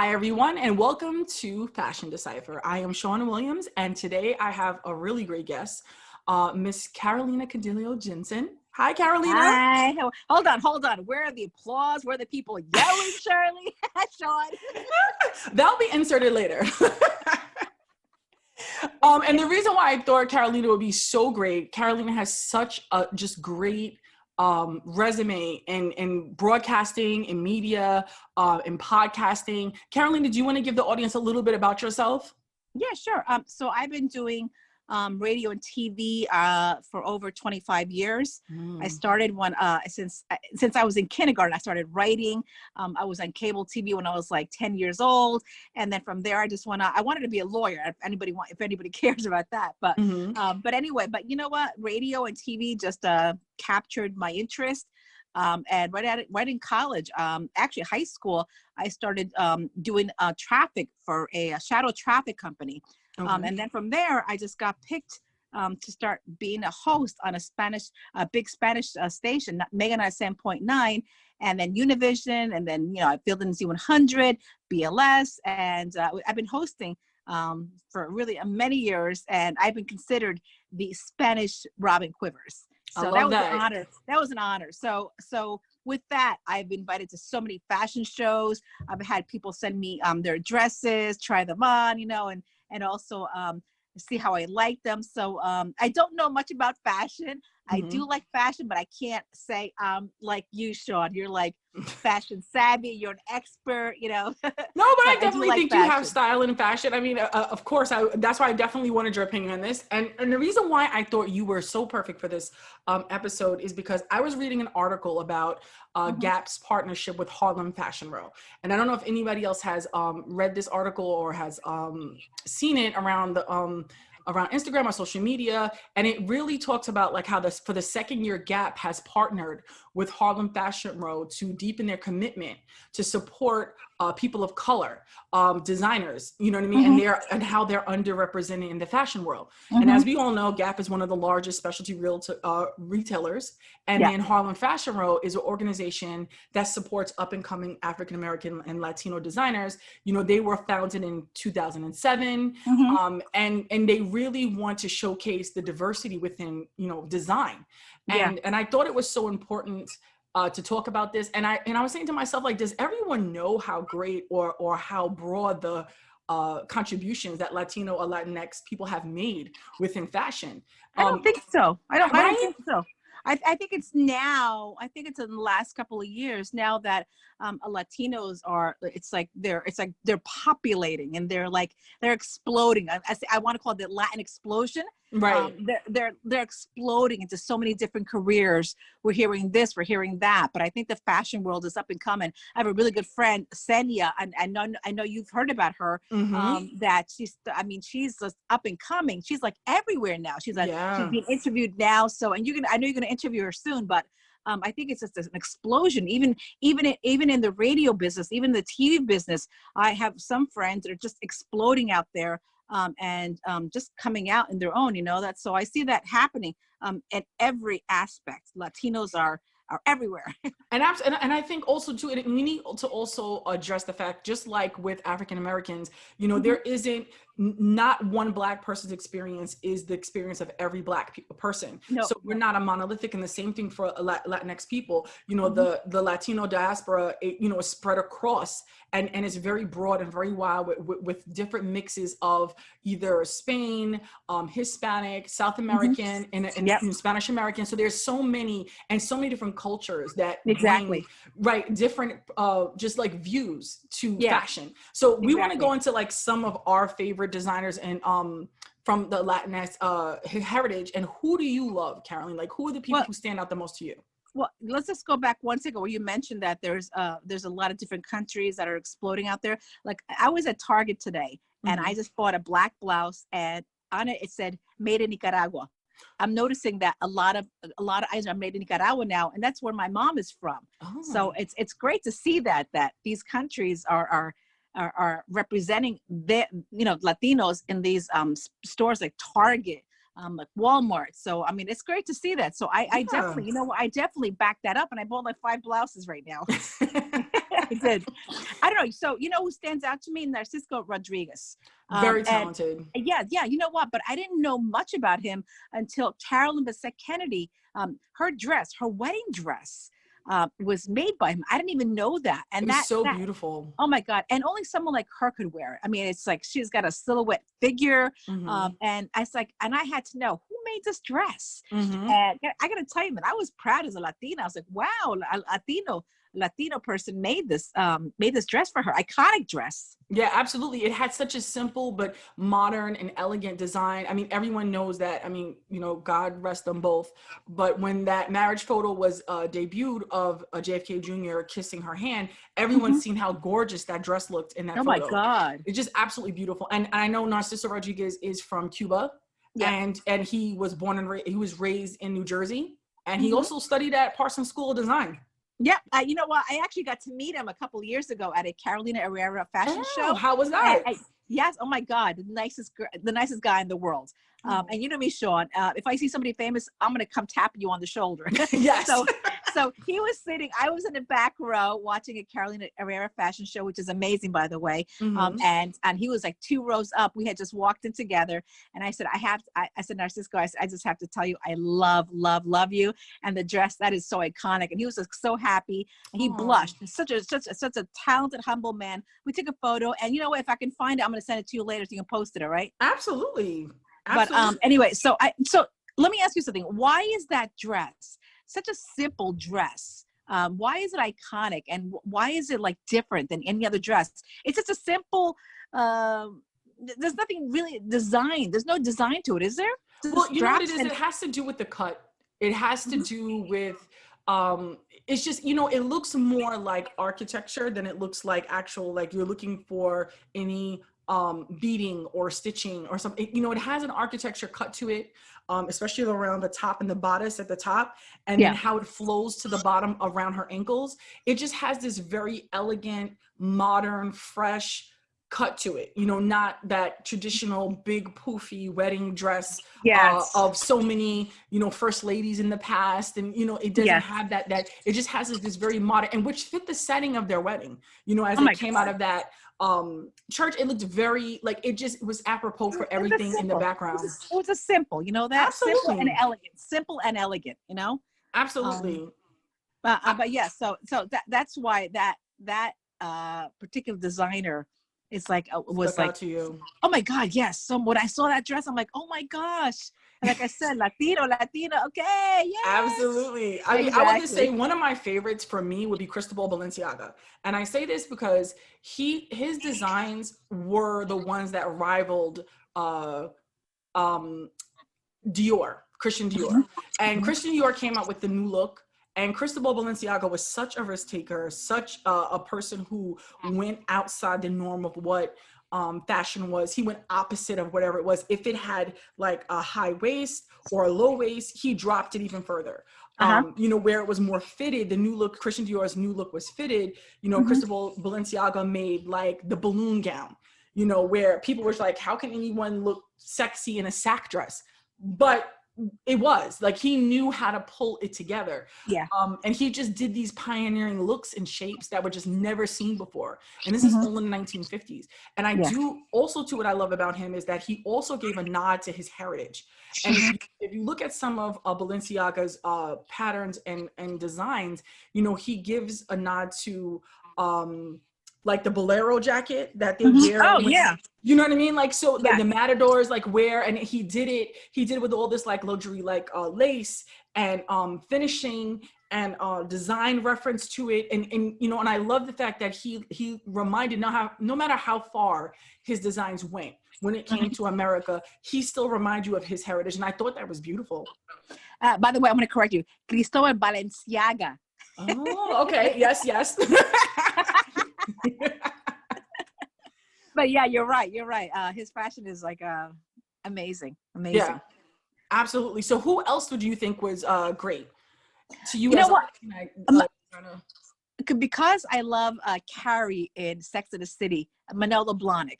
Hi, everyone, and welcome to Fashion Decipher. I am Shauna Williams, and today I have a really great guest, Miss Carolina Cadillo-Jensen. Hi, Carolina. Hi. Hold on. Where are the applause? Where are the people yelling, Shirley? Sean. That'll be inserted later. And the reason why I thought Carolina would be so great, Carolina has such a just great resume in broadcasting, in media, in podcasting. Carolina, do you want to give the audience a little bit about yourself? Yeah, sure. So I've been doing radio and TV for over 25 years. I started since I was in kindergarten. I started writing. I was on cable TV when I was like 10 years old, and then from there I just I wanted to be a lawyer. If anybody cares about that, but anyway, but you know what? Radio and TV just captured my interest. And right in college, actually high school, I started doing traffic for a shadow traffic company. And then from there, I just got picked to start being a host on a big Spanish station, Mega 97.9, and then Univision, and then I filled in Z100, BLS, and I've been hosting for really many years, and I've been considered the Spanish Robin Quivers. So that was an honor. That was an honor. So with that, I've been invited to so many fashion shows. I've had people send me their dresses, try them on, and also see how I like them. So I don't know much about fashion. I do like fashion, but I can't say like you, Sean. You're like fashion savvy. You're an expert, No, but I definitely think you have style in fashion. I mean, of course, that's why I definitely wanted your opinion on this. And the reason why I thought you were so perfect for this episode is because I was reading an article about Gap's partnership with Harlem Fashion Row. And I don't know if anybody else has read this article or has seen it around Instagram or social media, and it really talks about like how for the second year Gap has partnered with Harlem Fashion Row to deepen their commitment to support people of color, designers, you know what I mean, and how they're underrepresented in the fashion world. And as we all know, Gap is one of the largest specialty retailers, and then Harlem Fashion Row is an organization that supports up and coming African American and Latino designers. They were founded in 2007, and they really want to showcase the diversity within design, and I thought it was so important to talk about this. And I was saying to myself, like, does everyone know how great or how broad the contributions that Latino or Latinx people have made within fashion? I don't think so. I don't think so. I think it's in the last couple of years now that Latinos they're populating, and they're exploding. I want to call it the Latin explosion. Right. They're exploding into so many different careers. We're hearing this, we're hearing that, but I think the fashion world is up and coming. I have a really good friend, Senya, and I know you've heard about her. That she's just up and coming. She's like everywhere now. She's being interviewed now. So, and I know you're going to interview her soon, but I think it's just an explosion. Even in the radio business, even the TV business, I have some friends that are just exploding out there. And just coming out in their own, so I see that happening in every aspect. Latinos are everywhere. And I think also too, we need to also address the fact, just like with African Americans, there isn't not one Black person's experience is the experience of every Black person. No. So we're not a monolithic, and the same thing for Latinx people. The Latino diaspora, is spread across, and it's very broad and very wide with different mixes of either Spain, Hispanic, South American, and Spanish American. So there's so many different cultures that bring different just like views to fashion. So we want to go into like some of our favorite designers and from the Latinx heritage. And who do you love, Caroline? Like, who are the people who stand out the most to you? Well, let's just go back 1 second where you mentioned that there's a lot of different countries that are exploding out there. Like, I was at Target today, and I just bought a black blouse, and on it said "Made in Nicaragua." I'm noticing that a lot of items are made in Nicaragua now, and that's where my mom is from. So it's great to see that these countries are representing Latinos in these stores like Target, like Walmart. So I mean, it's great to see that. So I definitely, I definitely back that up, and I bought like 5 blouses right now. I did. I don't know. So, you know who stands out to me? Narciso Rodriguez. Very talented. Yeah. You know what? But I didn't know much about him until Carolyn Bessette Kennedy, her wedding dress was made by him. I didn't even know that. And it was so beautiful. Oh my God. And only someone like her could wear it. I mean, it's like, she's got a silhouette figure. And I was like, and I had to know who made this dress. And I got to tell you, man, I was proud as a Latina. I was like, wow, a Latino person made this dress for her. Iconic dress. Yeah, absolutely. It had such a simple but modern and elegant design. I mean, everyone knows that. I mean, you know, God rest them both. But when that marriage photo was debuted of JFK Jr. kissing her hand, everyone's seen how gorgeous that dress looked in that photo. Oh my God. It's just absolutely beautiful. And I know Narciso Rodriguez is from Cuba. Yeah. And he was he was raised in New Jersey. And he also studied at Parsons School of Design. Yeah, you know what? I actually got to meet him a couple of years ago at a Carolina Herrera fashion show. How was that? Yes. Oh my God, the nicest guy in the world. And you know me, Sean. If I see somebody famous, I'm gonna come tap you on the shoulder. Yes. So he was sitting. I was in the back row watching a Carolina Herrera fashion show, which is amazing, by the way. And he was like 2 rows up. We had just walked in together, and I said, I said, Narciso, I just have to tell you, I love you, and the dress, that is so iconic. And he was just so happy. And he blushed. Such a talented, humble man. We took a photo, and you know what? If I can find it, I'm gonna send it to you later so you can post it. All right? Absolutely. But anyway, so let me ask you something. Why is that dress such a simple dress? Why is it iconic, and why is it like different than any other dress? It's just a simple. There's nothing really designed. There's no design to it, is there? Well, you know what it is. It has to do with the cut. It has to do with. It's just, you know, it looks more like architecture than it looks like actual, like you're looking for any beading or stitching or something. You know, it has an architecture cut to it, especially around the top and the bodice at the top, and then how it flows to the bottom around her ankles. It just has this very elegant, modern, fresh cut to it, you know, not that traditional big poofy wedding dress of so many, you know, first ladies in the past. And, you know, it doesn't have that it just has this very modern, and which fit the setting of their wedding, you know, as it came out of that church. It looked very like it was apropos for everything in the background. It was a simple, you know, that simple and elegant, you know. Absolutely. But yeah, so that's why that particular designer is like was like to you. Oh my God, yes. So when I saw that dress, I'm like, oh my gosh. And like I said, Latino, okay, yes. Absolutely. I mean, I would just say one of my favorites for me would be Cristobal Balenciaga. And I say this because his designs were the ones that rivaled Dior, Christian Dior. And Christian Dior came out with the new look. And Cristobal Balenciaga was such a risk taker, such a person who went outside the norm of what fashion was. He went opposite of whatever it was. If it had like a high waist or a low waist, he dropped it even further. You know, where it was more fitted, the new look, Christian Dior's new look was fitted, you know, Cristobal Balenciaga made like the balloon gown, you know, where people were like, how can anyone look sexy in a sack dress? But it was like he knew how to pull it together. And he just did these pioneering looks and shapes that were just never seen before. And this is all in the 1950s. And I do also, too, what I love about him is that he also gave a nod to his heritage. And if you look at some of Balenciaga's patterns and designs, you know, he gives a nod to like the bolero jacket that they wear. You know what I mean? Like, so the matadors like wear, and he did it with all this like luxury, like lace and finishing and design reference to it. And, you know, and I love the fact that he reminded no matter how far his designs went, when it came to America, he still reminds you of his heritage. And I thought that was beautiful. By the way, I'm going to correct you. Cristobal Balenciaga. Oh, okay. Yes. But yeah, you're right. His fashion is like amazing. Yeah, absolutely. So who else would you think was great to you? You know what? Because I love Carrie in Sex and the City, Manolo Blahnik.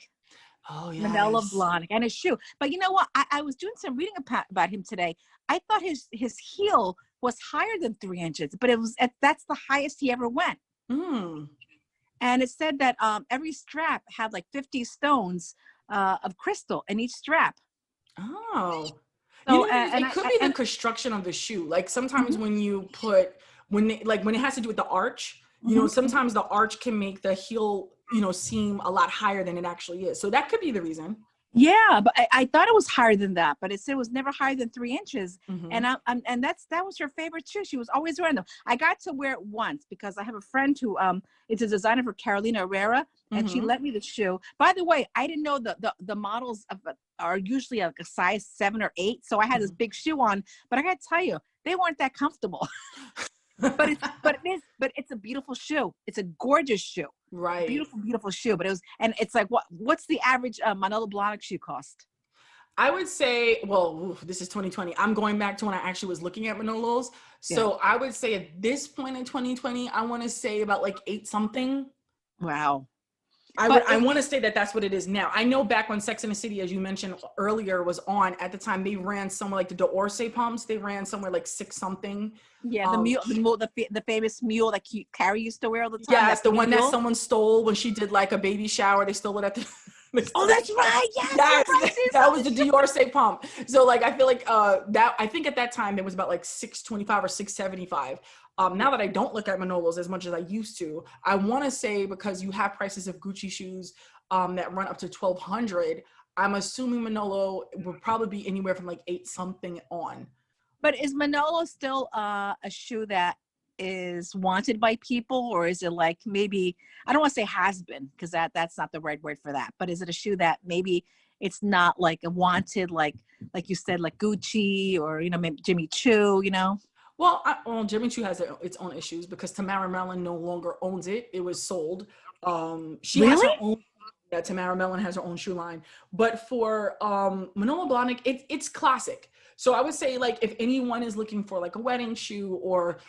Oh, yes. Manolo Blahnik and his shoe. But you know what? I was doing some reading about him today. I thought his heel was higher than 3 inches, but that's the highest he ever went. And it said that every strap had like 50 stones of crystal in each strap. Oh, you So know what it is? and It I could be the and construction of the shoe. Like sometimes mhm, when you put when it has to do with the arch, mhm. sometimes the arch can make the heel, seem a lot higher than it actually is. So that could be the reason. Yeah, but I thought it was higher than that, but it said it was never higher than 3 inches. Hmm. And and that was her favorite shoe. She was always wearing them. I got to wear it once because I have a friend who is a designer for Carolina Herrera, and she Hmm. lent me the shoe. By the way, I didn't know the models are usually like a size 7 or 8, so I had this Hmm. big shoe on. But I got to tell you, they weren't that comfortable. But it's a beautiful shoe. It's a gorgeous shoe. Right. Beautiful shoe. But it's like what's the average Manolo Blahnik shoe cost? I would say, well, this is 2020. I'm going back to when I actually was looking at Manolos. Yeah. So I would say at this point in 2020, I want to say about like 8 something. Wow. I want to say that that's what it is now. I know back when Sex and the City, as you mentioned earlier, was on at the time, they ran somewhere like the D'Orsay pumps. They ran somewhere like 6 something. Yeah, the mule, the famous mule that Carrie used to wear all the time. Yes, That the pink one that mule. someone stole when she did like a baby shower. They stole it at the. They Oh, stole it. that's right. Yes, you're Yes, right. She's that on was the the show. D'Orsay pump. So like I feel like that I think at that time it was about like 625 or 675. Now Yeah. that I don't look at Manolos as much as I used to, I want to say because you have prices of Gucci shoes that run up to 1,200. I'm assuming Manolo would probably be anywhere from like 8 something on. But is Manolo still a shoe that is wanted by people, or is it like maybe I don't want to say has been because that's not the right word for that. But is it a shoe that maybe it's not like a wanted like you said like Gucci or maybe Jimmy Choo, Well, Jimmy Choo has its own issues because Tamara Mellon no longer owns it. It was sold. She has Really? her own. Yeah, Tamara Mellon has her own shoe line. But for Manolo Blahnik, it's classic. So I would say like if anyone is looking for like a wedding shoe or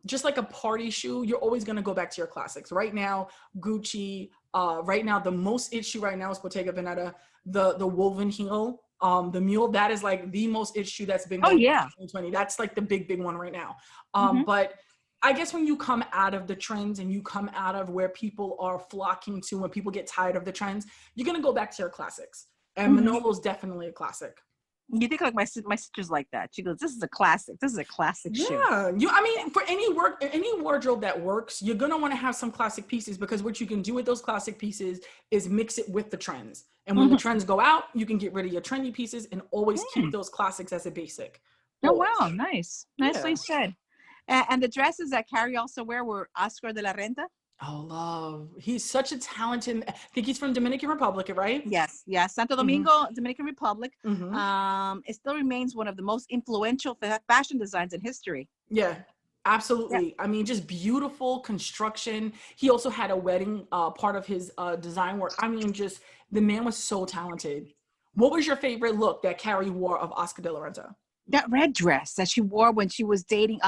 just like a party shoe, you're always gonna go back to your classics. Right now, Gucci. Right now, the most it shoe right now is Bottega Veneta, the woven heel. The mule, that is like the most it shoe that's been Oh going yeah. on in 2020. That's like the big one right now. Hmm. But I guess when you come out of the trends and you come out of where people are flocking to, when people get tired of the trends, you're gonna go back to your classics. And Hmm. Manolo's definitely a classic. You think like my sister's like that. She goes, "This is a classic. This is a classic shoe." Yeah, I mean, for any wardrobe that works, you're gonna want to have some classic pieces because what you can do with those classic pieces is mix it with the trends. And when the Hmm. trends go out, you can get rid of your trendy pieces and always keep Mm. those classics as a basic. Oh Always. wow, nice, nicely Yeah. said. And the dresses that Carrie also wear were Oscar de la Renta. Oh, love. He's such a talented. I think he's from Dominican Republic, right? Yes, yes, Santo Mm-hmm. Domingo, Dominican Republic. Mm-hmm. It still remains one of the most influential fashion designs in history. Yeah, Yeah. absolutely. I mean, just beautiful construction. He also had a wedding part of his design work. I mean, just the man was so talented. What was your favorite look that Carrie wore of Oscar de la Renta? That red dress that she wore when she was dating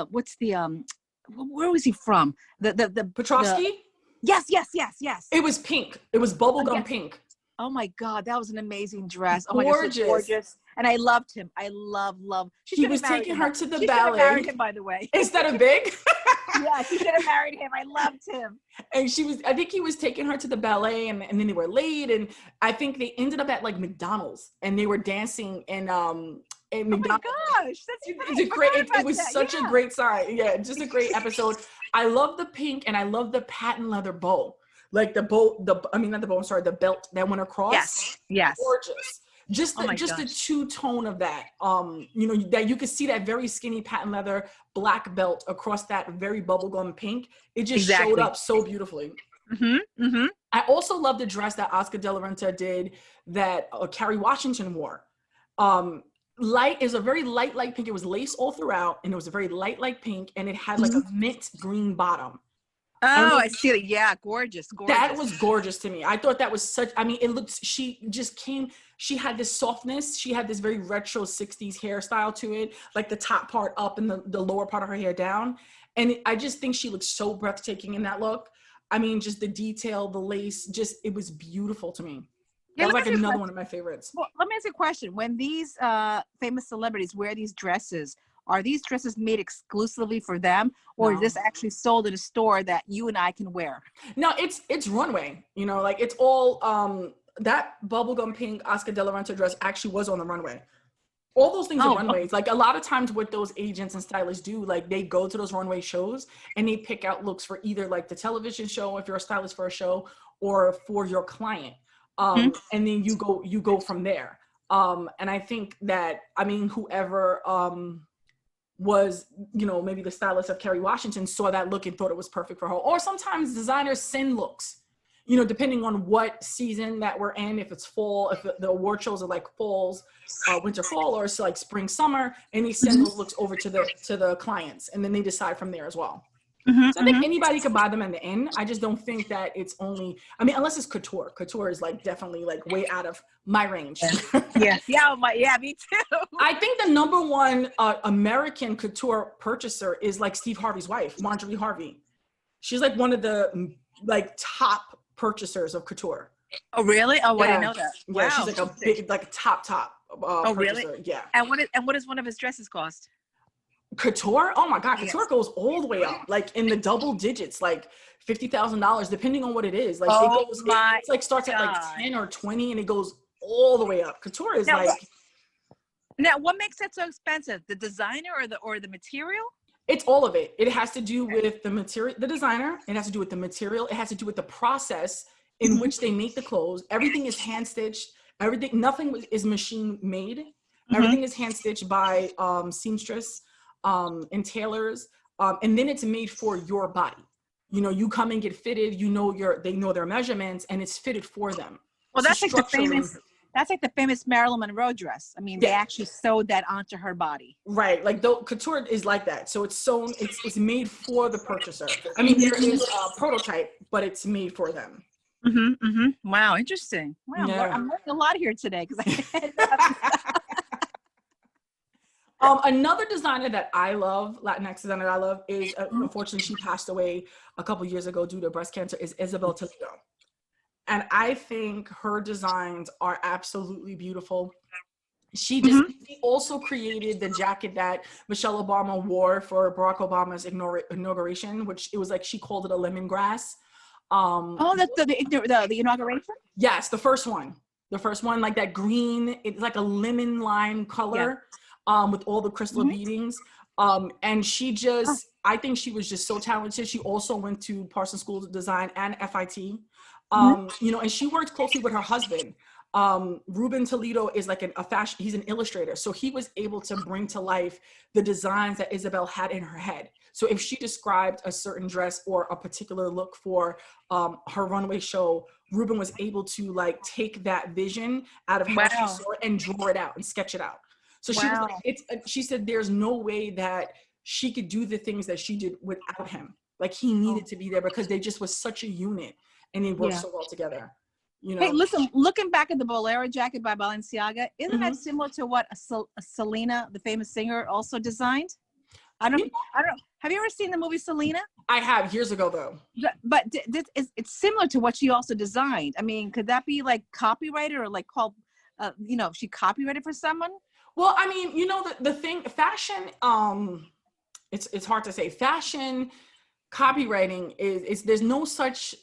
what's the where was he from? The Petrovsky? yes. It was pink. It was bubblegum Yes. pink. Oh my God, that was an amazing dress. Oh my gosh, so Gorgeous. gorgeous. And I loved him. I love. She He should have was married taking him. her to the She should have married ballet him, by the way. instead of big. Yeah, she should have married him. I loved him. And I think he was taking her to the ballet and then they were late. And I think they ended up at like McDonald's and they were dancing and Oh my McDonald's. gosh, that's It's right. a I great, forgot it about was that. such a Yeah. great sign. Yeah, just a great episode. I love the pink and I love the patent leather bow. Like the bow, I mean, not the bow, I'm sorry, the belt that went across. Yes. Gorgeous. Just Oh the my just the gosh. two-tone of that. That you could see that very skinny patent leather black belt across that very bubblegum pink. It just showed Exactly. up so beautifully. Mm-hmm. I also love the dress that Oscar de la Renta did that Kerry Washington wore. Um, light is a very light pink. It was lace all throughout, and it was a very light pink, and it had like Mm-hmm. a mint green bottom. I don't Oh, know. I see it. Yeah, gorgeous, That gorgeous. was gorgeous to me. I thought that was such. I mean, it looked. She just came. She had this softness. She had this very retro '60s hairstyle to it, like the top part up and the lower part of her hair down. And I just think she looked so breathtaking in that look. I mean, just the detail, the lace, just it was beautiful to me. Yeah, That was let me like ask you a another question. one of my favorites. Well, let me ask you a question. When these famous celebrities wear these dresses, are these dresses made exclusively for them, or is this actually sold in a store that you and I can wear? No, it's runway, you know, like it's all, that bubblegum pink Oscar de la Renta dress actually was on the runway. All those things are runways. Like a lot of times what those agents and stylists do, like they go to those runway shows and they pick out looks for either like the television show, if you're a stylist for a show, or for your client. And then you go from there. And I think that, I mean, whoever was, you know, maybe the stylist of Kerry Washington saw that look and thought it was perfect for her. Or sometimes designers send looks, you know, depending on what season that we're in, if it's fall, if the award shows are like falls, winter, fall, or it's like spring, summer, and they send those looks over to the clients, and then they decide from there as well. So I think anybody could buy them in the end. I just don't think that it's only, I mean, unless it's couture. Couture is like definitely like way out of my range. Yeah, me too. I think the number one American couture purchaser is like Steve Harvey's wife, Marjorie Harvey. She's like one of the like top purchasers of couture. Oh, really? Oh, I didn't know that. Yeah, wow. She's like a big, like a top oh, purchaser. Really? Yeah. And what does one of his dresses cost? Couture? Oh my God, couture goes all the way up, like in the double digits, like $50,000, depending on what it is. Like it's like starts at like 10 or 20 and it goes all the way up. Couture is Now, what makes that so expensive? The designer or the material? It's all of it. It has to do with the material, the designer. It has to do with the material. It has to do with the process in which they make the clothes. Everything is hand stitched. Nothing is machine made. Everything is hand stitched by seamstress and tailors. And then it's made for your body. You know, you come and get fitted, they know their measurements and it's fitted for them. Well, that's like the famous Marilyn Monroe dress. I mean, they actually sewed that onto her body. Right. Like couture is like that. So it's sewn, it's made for the purchaser. I mean, there is a prototype, but it's made for them. Wow. Interesting. Wow. Yeah. I'm learning a lot here today. Another designer that I love, Latinx designer that I love is, unfortunately, she passed away a couple years ago due to breast cancer, is Isabel Toledo. And I think her designs are absolutely beautiful. She also created the jacket that Michelle Obama wore for Barack Obama's inauguration, which it was like, she called it a lemongrass. That's the inauguration? Yes, the first one, like that green, it's like a lemon lime color. With all the crystal beadings. And she just, I think she was just so talented. She also went to Parsons School of Design and FIT. You know, and she worked closely with her husband. Ruben Toledo is like he's an illustrator. So he was able to bring to life the designs that Isabel had in her head. So if she described a certain dress or a particular look for her runway show, Ruben was able to like take that vision out of how she saw it and draw it out and sketch it out. So she was like, she said there's no way that she could do the things that she did without him. Like he needed to be there because they just was such a unit and they worked so well together. You know? Hey, listen, looking back at the Bolero jacket by Balenciaga, isn't that similar to what a Selena, the famous singer, also designed? I don't know. Have you ever seen the movie Selena? I have, years ago though. But it's similar to what she also designed. I mean, could that be like copyrighted or like called, you know, she copyrighted for someone? Well, I mean, you know, the thing, fashion, it's hard to say. Fashion copywriting is there's no such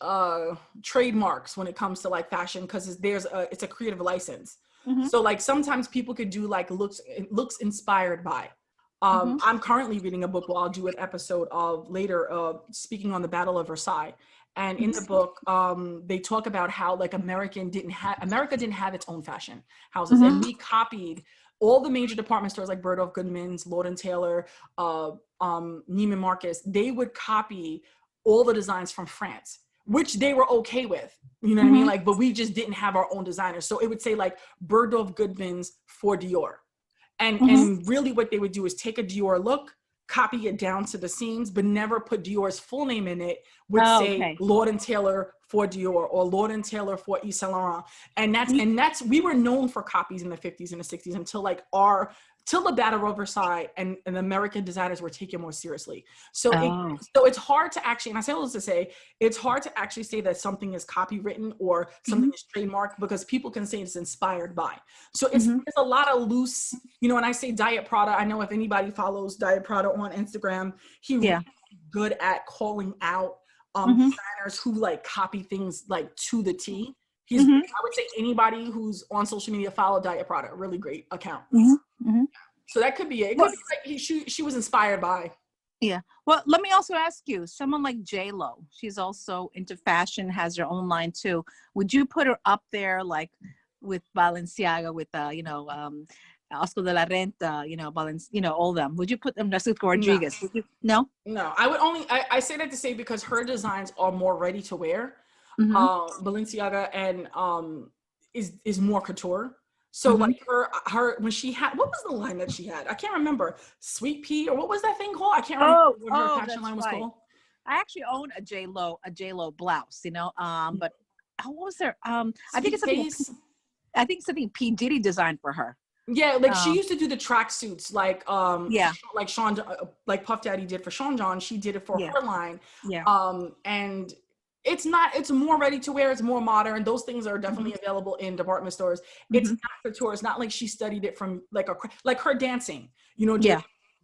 trademarks when it comes to like fashion because it's a creative license. So like sometimes people could do like looks inspired by. I'm currently reading a book. Well, I'll do an episode of later speaking on the Battle of Versailles. And in the book, they talk about how like America didn't have its own fashion houses, and we copied all the major department stores like Bergdorf Goodman's, Lord & Taylor, Neiman Marcus. They would copy all the designs from France, which they were okay with. You know what I mean? Like, but we just didn't have our own designers. So it would say like Bergdorf Goodman's for Dior. And really what they would do is take a Dior look, copy it down to the seams, but never put Dior's full name in it, would say Lord & Taylor for Dior or Lord & Taylor for Yves Saint Laurent. And that's we were known for copies in the 50s and the 60s until till the Battle of Versailles and American designers were taken more seriously. So it's hard to actually, and I say all this to say, it's hard to actually say that something is copywritten or something is trademarked because people can say it's inspired by. So there's a lot of loose, you know, when I say Diet Prada, I know if anybody follows Diet Prada on Instagram, he really good at calling out designers who like copy things like to the T. He's, I would say anybody who's on social media follow Diet Prada, a really great account. So that could be it. It could be like she was inspired by. Yeah. Well, let me also ask you, someone like J-Lo, she's also into fashion, has her own line too. Would you put her up there like with Balenciaga, with Oscar de la Renta, you know, all of them? Would you put them, Francisco Rodriguez? No? No, I would only, I say that to say because her designs are more ready to wear. Balenciaga and is more couture. So like her when she had, what was the line that she had? I can't remember. Sweet Pea, or what was that thing called? I can't remember what her fashion line was called. I actually own a J-Lo blouse, you know. But what was there? I think it's something P. Diddy designed for her. Yeah, like she used to do the tracksuits, like like Sean, like Puff Daddy did for Sean John. She did it for her line. And it's more ready to wear. It's more modern. Those things are definitely available in department stores. It's not couture. It's not like she studied it from like her dancing, you know,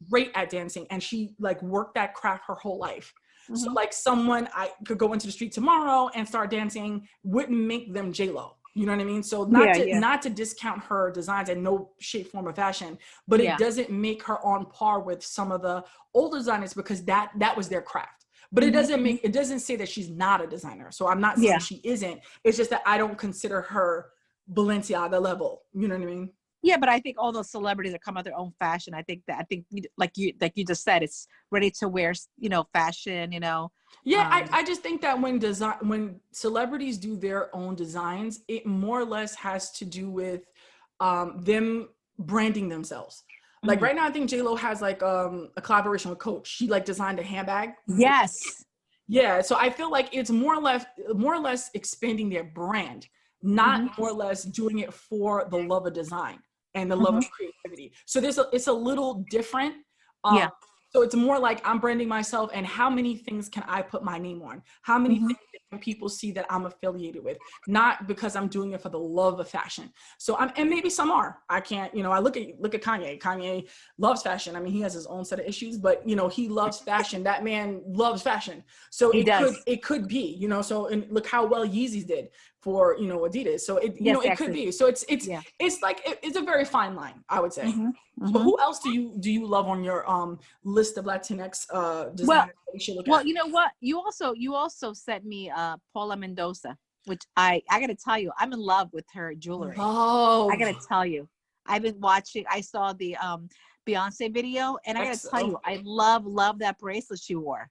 great at dancing. And she like worked that craft her whole life. So like someone I could go into the street tomorrow and start dancing wouldn't make them J-Lo. You know what I mean? So not to discount her designs in no shape, form, or fashion, but it doesn't make her on par with some of the older designers because that was their craft. But it doesn't say that she's not a designer. So I'm not saying she isn't. It's just that I don't consider her Balenciaga level. You know what I mean? Yeah, but I think all those celebrities that come out their own fashion, I think like you just said, it's ready to wear, you know, fashion, you know. Yeah, I just think that when celebrities do their own designs, it more or less has to do with them branding themselves. Like right now, I think J-Lo has like a collaboration with Coach. She like designed a handbag. Yes. Yeah. So I feel like it's more or less expanding their brand, not more or less doing it for the love of design and the love of creativity. So it's a little different. So it's more like I'm branding myself and how many things can I put my name on? How many things can people see that I'm affiliated with? Not because I'm doing it for the love of fashion. So and maybe some are. I can't, you know, I look at Kanye. Kanye loves fashion. I mean, he has his own set of issues, but you know, he loves fashion. That man loves fashion. So it could be, you know, so and look how well Yeezys did for, you know, Adidas. So it could be. So it's like it's a very fine line, I would say. So who else do you love on your list of Latinx designers that we should look at? Well, you know what? You also sent me Paula Mendoza, which I gotta tell you, I'm in love with her jewelry. I gotta tell you, I've been watching. I saw the Beyonce video, and I gotta tell you, I love that bracelet she wore.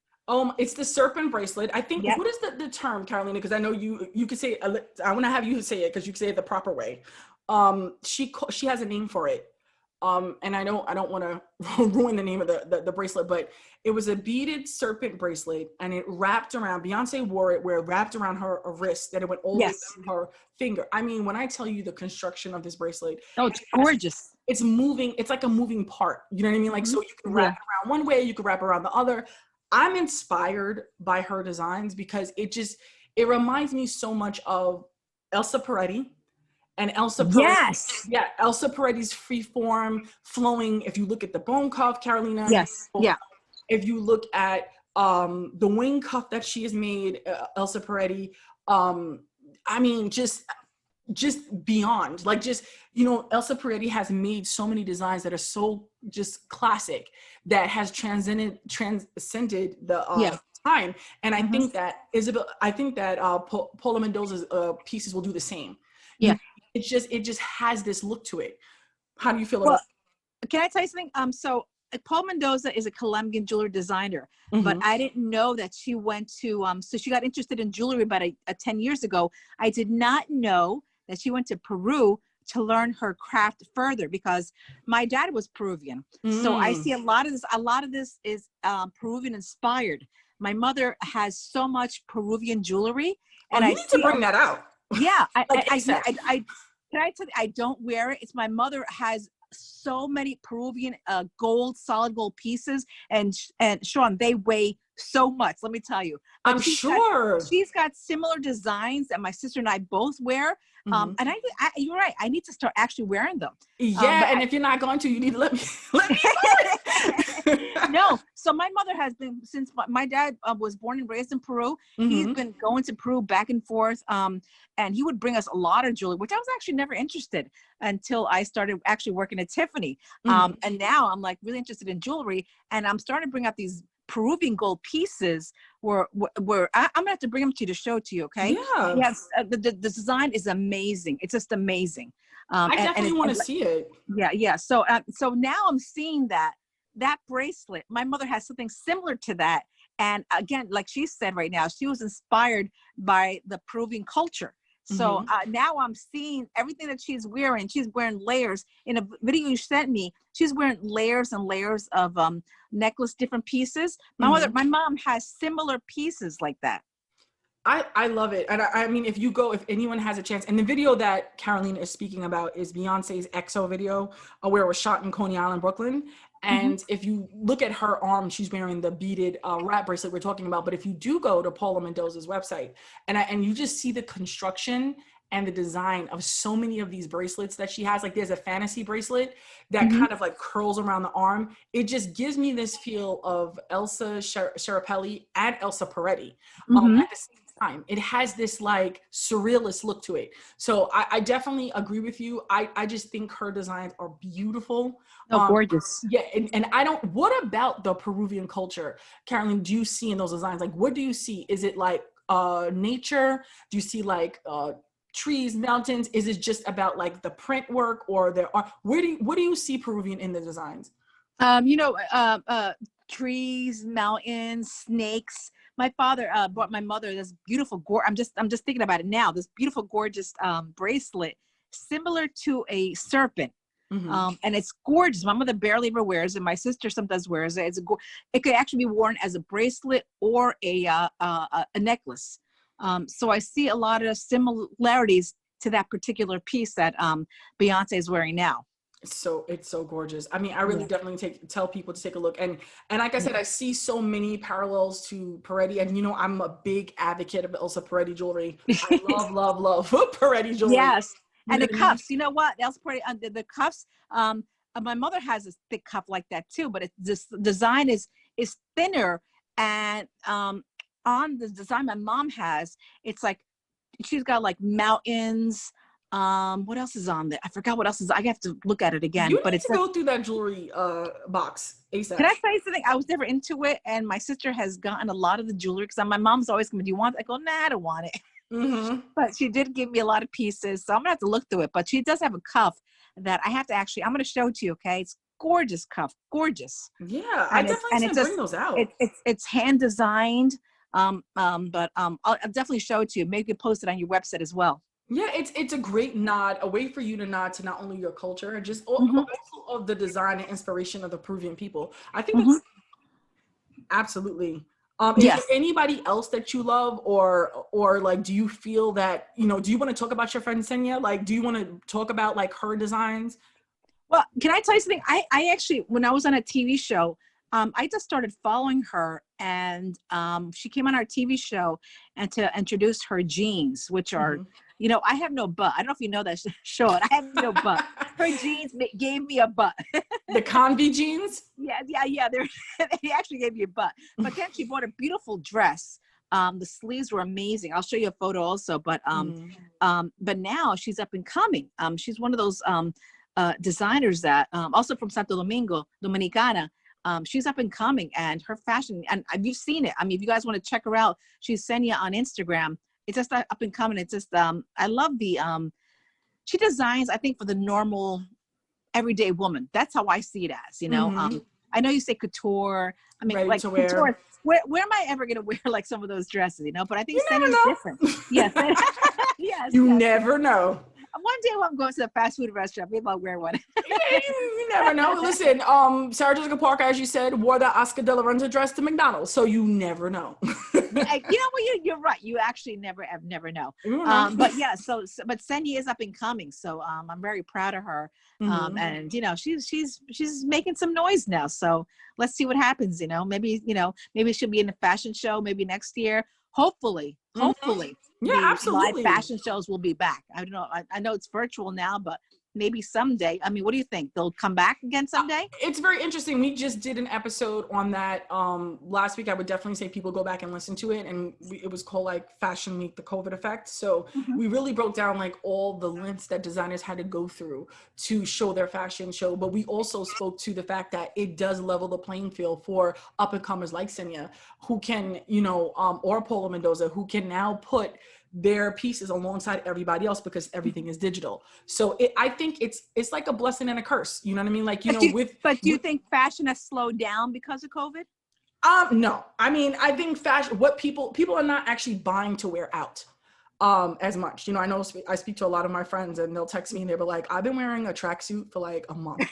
It's the serpent bracelet. I think what is the term, Carolina? Because I know you could say. I want to have you say it because you can say it the proper way. She has a name for it. And I don't want to ruin the name of the bracelet, but it was a beaded serpent bracelet and it wrapped around, Beyonce wore it where it wrapped around her wrist, that it went all the way down her finger. I mean, when I tell you the construction of this bracelet, it's gorgeous. It's moving. It's like a moving part. You know what I mean? Like, so you can wrap it around one way, you can wrap it around the other. I'm inspired by her designs because it reminds me so much of Elsa Peretti. And Elsa Peretti, Elsa Peretti's freeform flowing. If you look at the bone cuff, Carolina. If you look at the wing cuff that she has made, Elsa Peretti. I mean, just beyond, like, just, you know, Elsa Peretti has made so many designs that are so just classic that has transcended the time. And I think that Paula Mendoza's pieces will do the same. Yeah. It just has this look to it. How do you feel about it? Can I tell you something? So Paul Mendoza is a Colombian jewelry designer, but I didn't know that she went to, so she got interested in jewelry about 10 years ago. I did not know that she went to Peru to learn her craft further because my dad was Peruvian. So I see a lot of this is Peruvian inspired. My mother has so much Peruvian jewelry. And you need to bring that out. Yeah, I don't wear it. It's my mother has so many Peruvian solid gold pieces, and Sean, they weigh so much. Let me tell you. I'm sure she's got similar designs that my sister and I both wear. You're right. I need to start actually wearing them. And if you're not going to, you need to let me No. So my mother has been, since my dad was born and raised in Peru, he's been going to Peru back and forth. And he would bring us a lot of jewelry, which I was actually never interested until I started actually working at Tiffany. And now I'm like really interested in jewelry, and I'm starting to bring out these Peruvian gold pieces where I'm gonna have to bring them to you to show to you. Okay. Yeah. Yes. The design is amazing. It's just amazing. I definitely want to see it. Yeah. So now I'm seeing that bracelet. My mother has something similar to that. And again, like she said right now, she was inspired by the Peruvian culture. So now I'm seeing everything that she's wearing. She's wearing layers. In a video you sent me, she's wearing layers and layers of necklace, different pieces. My mom has similar pieces like that. I love it. And I mean, if anyone has a chance, and the video that Carolina is speaking about is Beyonce's EXO video, where it was shot in Coney Island, Brooklyn. And if you look at her arm, she's wearing the beaded wrap bracelet we're talking about. But if you do go to Paula Mendoza's website and you just see the construction and the design of so many of these bracelets that she has, like there's a fantasy bracelet that kind of like curls around the arm. It just gives me this feel of Elsa Scarapelli and Elsa Peretti at the same time. It has this like surrealist look to it. So I definitely agree with you. I just think her designs are beautiful. Gorgeous. Yeah. And what about the Peruvian culture, Carolyn, do you see in those designs? Like, what do you see? Is it like nature? Do you see like trees, mountains? Is it just about like the print work, or what do you see Peruvian in the designs? Trees, mountains, snakes. My father bought my mother this beautiful I'm just thinking about it now. This beautiful, gorgeous bracelet, similar to a serpent. And it's gorgeous. My mother barely ever wears it. My sister sometimes wears it. It could actually be worn as a bracelet or a necklace. So I see a lot of similarities to that particular piece that Beyonce is wearing now. It's so gorgeous. I mean, I really definitely tell people to take a look. And like I said, I see so many parallels to Peretti. And, I'm a big advocate of Elsa Peretti jewelry. I love Peretti jewelry. Yes. And the cuffs, you know what? Elsa Peretti, the cuffs, my mother has a thick cuff like that too, but this design is thinner. And on the design my mom has, it's like, she's got like mountains. What else is on there? I forgot what else is. I have to look at it again. You need to go through that jewelry box ASAP. Can I tell you something? I was never into it, and my sister has gotten a lot of the jewelry because my mom's always going, "Do you want it?" I go, "Nah, I don't want it." But she did give me a lot of pieces, so I'm gonna have to look through it. But she does have a cuff that I have to actually. I'm gonna show it to you. Okay, it's gorgeous cuff, gorgeous. Yeah, I definitely want to bring those out. It's hand designed. But I'll definitely show it to you. Maybe post it on your website as well. Yeah, it's a great nod, a way for you to nod to not only your culture, and just also of the design and inspiration of the Peruvian people. I think that's absolutely. Is there anybody else that you love, or like, do you feel that, do you want to talk about your friend Senya? Like, do you want to talk about like her designs? Well, can I tell you something? I actually, when I was on a TV show, I just started following her, and she came on our TV show and to introduce her jeans, which are, I have no butt. I don't know if you know that, show it. I have no butt. Her jeans gave me a butt. The Convy jeans? Yeah. They actually gave me a butt. But then she bought a beautiful dress. The sleeves were amazing. I'll show you a photo also. But now she's up and coming. She's one of those designers that also from Santo Domingo, Dominicana. She's up and coming, and her fashion, and you've seen it. I mean, if you guys want to check her out, she's Senya on Instagram. It's just up and coming. It's just, I love she designs, I think, for the normal everyday woman. That's how I see it as, I know you say couture. I mean, ready like to wear. Couture, where am I ever going to wear like some of those dresses, But I think Senya's different. Yes. Yes. You never know. One day when I'm going to a fast food restaurant, maybe I'll wear one. You never know. Listen, Sarah Jessica Parker, as you said, wore the Oscar de la Renta dress to McDonald's, so you never know. You're right. You actually never know. But yeah, but Senya is up and coming, so I'm very proud of her. And she's making some noise now. So let's see what happens. Maybe she'll be in a fashion show maybe next year, hopefully, Yeah, the live absolutely. fashion shows will be back. I don't know. I know it's virtual now, but maybe someday. I mean, what do you think? They'll come back again someday? It's very interesting. We just did an episode on that last week. I would definitely say people go back and listen to it. And it was called like Fashion Week, the COVID effect. So we really broke down like all the lengths that designers had to go through to show their fashion show. But we also spoke to the fact that it does level the playing field for up and comers like Senia, who can, or Paula Mendoza, who can now put their pieces alongside everybody else because everything is digital. So I think it's like a blessing and a curse. You know what I mean? Like, But do you think fashion has slowed down because of COVID? No. I mean, I think fashion, what people are not actually buying to wear out as much. I know I speak to a lot of my friends and they'll text me and they'll be like, I've been wearing a tracksuit for like a month.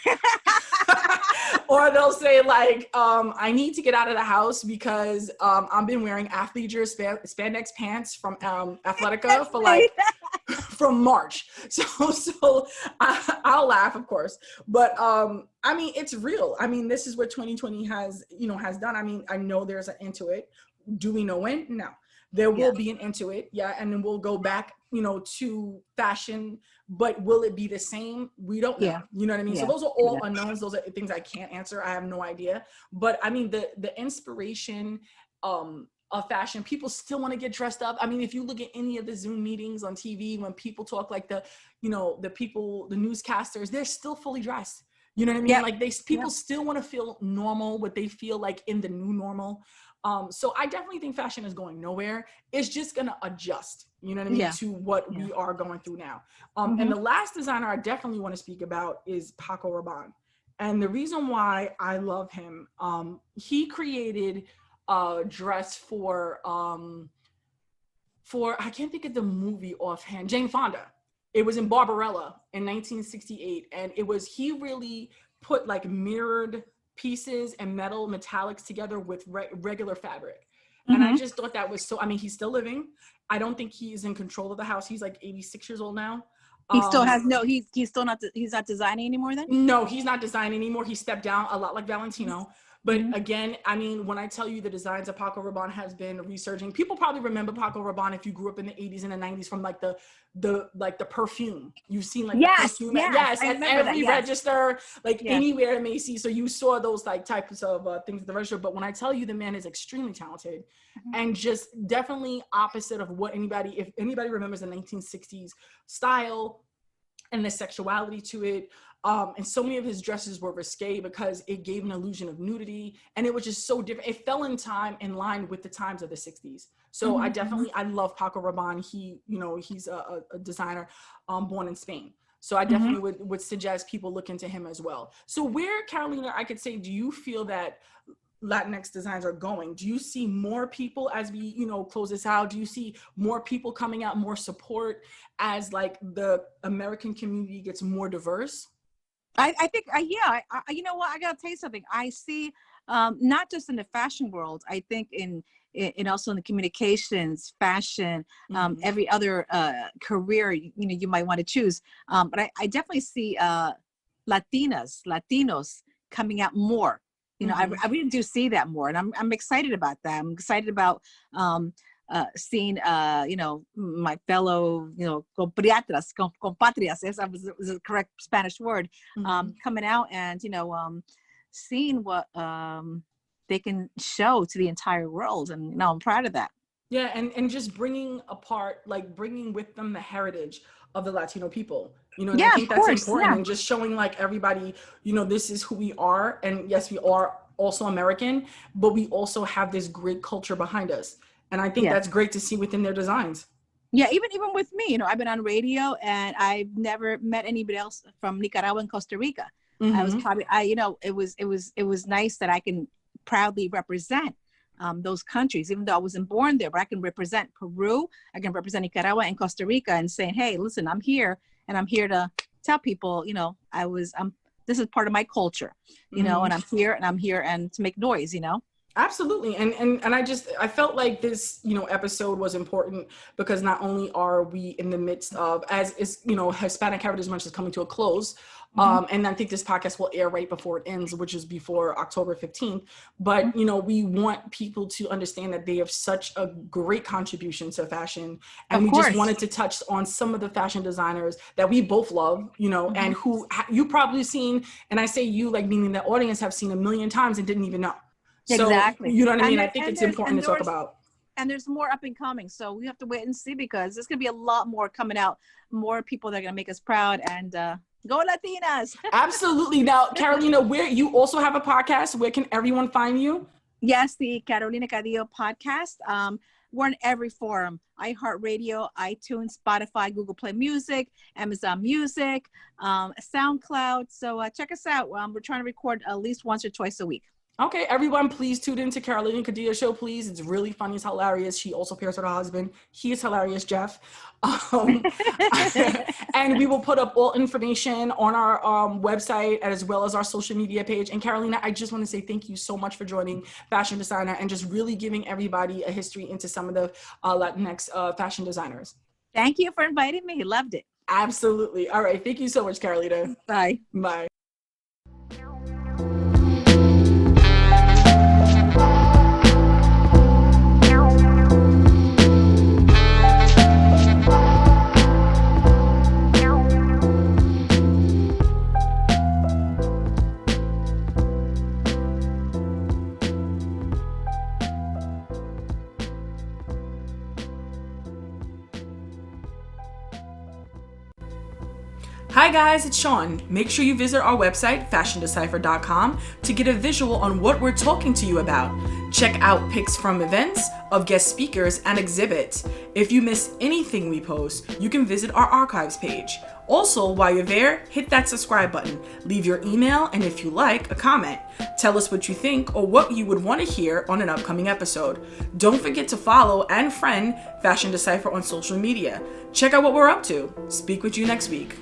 Or they'll say like, I need to get out of the house because I've been wearing athleisure spandex pants from Athletica for like from March. So I'll laugh, of course, but I mean, it's real. I mean, this is what 2020 has done. I mean, I know there's an end to it. Do we know when? No. There will be an end to it, and then we'll go back, to fashion. But will it be the same? We don't know. You know what I mean? So those are all unknowns. Those are things I can't answer. I have no idea. But I mean, the inspiration of fashion, people still want to get dressed up. I mean, if you look at any of the Zoom meetings on TV, when people talk like the newscasters, they're still fully dressed. You know what I mean? Like people still want to feel normal, what they feel like in the new normal. So I definitely think fashion is going nowhere. It's just going to adjust, you know what I mean, to what we are going through now. And the last designer I definitely want to speak about is Paco Rabanne. And the reason why I love him, he created a dress for I can't think of the movie offhand, Jane Fonda. It was in Barbarella in 1968. And he really put like mirrored pieces and metallics together with regular fabric. And I just thought that was so, I mean, he's still living. I don't think he's in control of the house. He's like 86 years old now. He still has he's still not, he's not designing anymore then? No, he's not designing anymore. He stepped down a lot like Valentino. But again, I mean, when I tell you the designs of Paco Rabanne has been resurging, people probably remember Paco Rabanne if you grew up in the 80s and the 90s from like the perfume. You've seen like the perfume. Yes, at every register, like anywhere at Macy's. So you saw those like types of things at the register. But when I tell you the man is extremely talented and just definitely opposite of what if anybody remembers the 1960s style and the sexuality to it. And so many of his dresses were risque because it gave an illusion of nudity, and it was just so different. It fell in line with the times of the 60s. So I love Paco Rabanne. He's a designer born in Spain. So I definitely would suggest people look into him as well. So where, Carolina, I could say, do you feel that Latinx designs are going? Do you see more people as we, close this out? Do you see more people coming out, more support as like the American community gets more diverse? I think, you know what? I gotta tell you something. I see, not just in the fashion world. I think in also in the communications, fashion, every other career you might want to choose. But I definitely see Latinos coming out more. I really do see that more, and I'm excited about that. I'm excited about seeing my fellow compatriotas, that was the correct Spanish word, coming out and seeing what they can show to the entire world, and I'm proud of that. Yeah, and just bringing with them the heritage of the Latino people. And I think that's important, and just showing like everybody, this is who we are, and yes, we are also American, but we also have this great culture behind us. And I think that's great to see within their designs. Yeah, even with me, I've been on radio and I've never met anybody else from Nicaragua and Costa Rica. I was probably, it was nice that I can proudly represent those countries, even though I wasn't born there, but I can represent Peru, I can represent Nicaragua and Costa Rica, and saying, hey, listen, I'm here, and I'm here to tell people, this is part of my culture, and I'm here and to make noise, Absolutely. And I felt like this, episode was important because not only are we in the midst of, as is, Hispanic Heritage Month is coming to a close. And I think this podcast will air right before it ends, which is before October 15th. But, we want people to understand that they have such a great contribution to fashion. And we just wanted to touch on some of the fashion designers that we both love, and who you probably seen. And I say you, like meaning the audience, have seen a million times and didn't even know. So, exactly. You know what I mean? I think it's important to talk about. And there's more up and coming. So we have to wait and see, because there's going to be a lot more coming out, more people that are going to make us proud, and go Latinas. Absolutely. Now, Carolina, where you also have a podcast, where can everyone find you? Yes, the Carolina Cadillo podcast. We're in every forum: iHeartRadio, iTunes, Spotify, Google Play Music, Amazon Music, SoundCloud. So check us out. We're trying to record at least once or twice a week. Okay, everyone, please tune into Carolina Cadillo show, please. It's really funny. It's hilarious. She also pairs with her husband. He is hilarious, Jeff. And we will put up all information on our website as well as our social media page. And Carolina, I just want to say thank you so much for joining Fashion Designer and just really giving everybody a history into some of the Latinx fashion designers. Thank you for inviting me. Loved it. Absolutely. All right. Thank you so much, Carolina. Bye. Bye. Hi guys, it's Sean. Make sure you visit our website, fashiondecipher.com, to get a visual on what we're talking to you about. Check out pics from events, of guest speakers, and exhibits. If you miss anything we post, you can visit our archives page. Also, while you're there, hit that subscribe button, leave your email, and if you like, a comment. Tell us what you think or what you would want to hear on an upcoming episode. Don't forget to follow and friend Fashion Decipher on social media. Check out what we're up to. Speak with you next week.